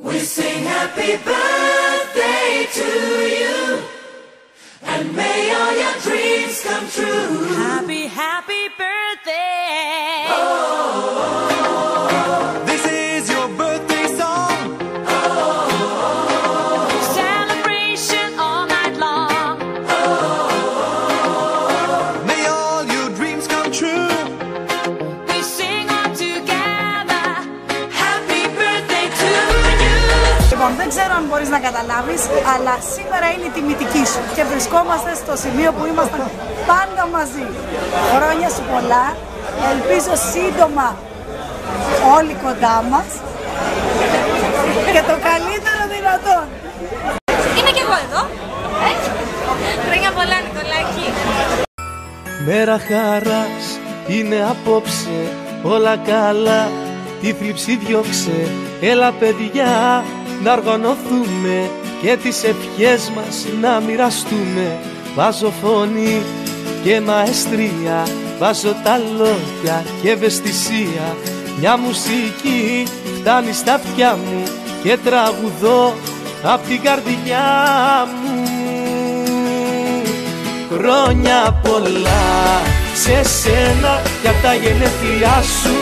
We sing happy birthday to you, and may all your dreams come true. Happy, happy birthday. Oh, oh, oh. This is your birthday song. Oh, oh, oh. Celebration all night long. Oh, oh, oh. May all your dreams come true. We sing all together. Happy birthday to you. Λοιπόν, δεν ξέρω αν μπορείς να καταλάβεις, αλλά σήμερα είναι η τιμητική σου και βρισκόμαστε στο σημείο που ήμασταν πάντα μαζί. Χρόνια σου πολλά, ελπίζω σύντομα όλοι κοντά μας και το καλύτερο δυνατόν. Είμαι και εγώ εδώ. Χρόνια πολλά, Νικολάκη. Μέρα χαράς είναι απόψε, όλα καλά, τη θλίψη διώξε. Έλα παιδιά να οργανωθούμε και τις ευχές μας να μοιραστούμε. Βάζω φωνή και μαεστρία, βάζω τα λόγια και ευαισθησία. Μια μουσική φτάνει στα αυτιά μου και τραγουδώ απ' την καρδιά μου. Χρόνια πολλά σε σένα για τα γενέθλιά σου,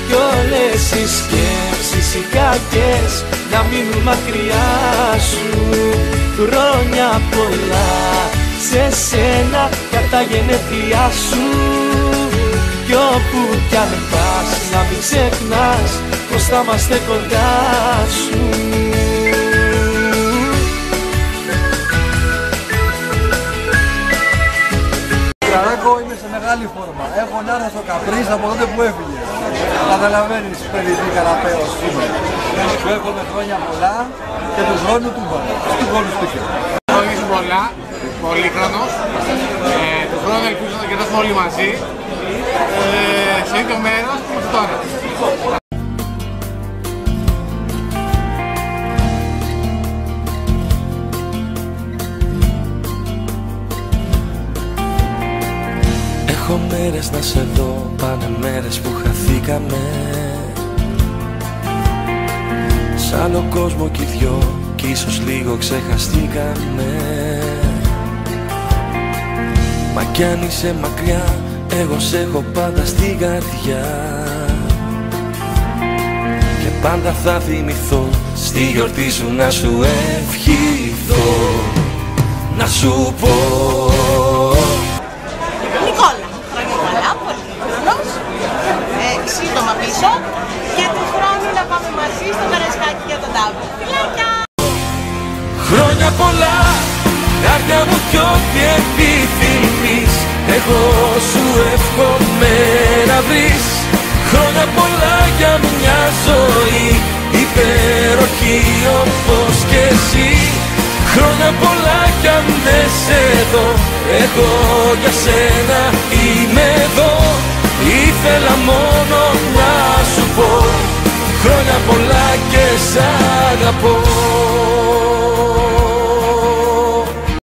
κι όλες οι σκέψεις οι κακές να μείνουν μακριά σου. Χρόνια πολλά σε σένα για τα γενέθλιά σου, κι όπου κι αν πας να μην ξεχνάς πως θα είμαστε κοντά σου. Καράκο, είμαι σε μεγάλη φόρμα. Έχω να έρθω στο Καπρίς από τότε που έφυγε. Καταλαβαίνεις παιδί καραπέος είμαι. Σου εύχομαι χρόνια πολλά και του χρόνου του χρόνου σπίτια. Χρόνια σου πολλά, πολύχρονος. Του χρόνου ελπίζω να κερδάσουμε όλοι μαζί. Σε ίδιο μέρος όπως τώρα. Έχω μέρες να σε δω, πάνε μέρες που χαθήκαμε. Σ' άλλο κόσμο κι οι δυο, κι ίσως λίγο ξεχαστήκαμε. Μα κι αν είσαι μακριά, εγώ σ' έχω πάντα στην καρδιά. Και πάντα θα θυμηθώ, στη γιορτή σου να σου ευχηθώ. Να σου πω Νικόλα, χρόνια πολλά, πολύχρονος, σύντομα πίσω και του χρόνου να πάμε μαζί στο Καραϊσκάκι για τον τάβλο. Φιλάκια! χρόνια πολλά, καρδιά μου κι ό,τι επιθυμείς, εγώ σου εύχομαι να βρεις. Χρόνια πολλά για μια ζωή υπέροχη όπως κι εσύ. Χρόνια πολλά κι αν δεν σε δω, εγώ για σένα είμαι εδώ. Ήθελα μόνο να σου πω, χρόνια πολλά και σ' αγαπώ.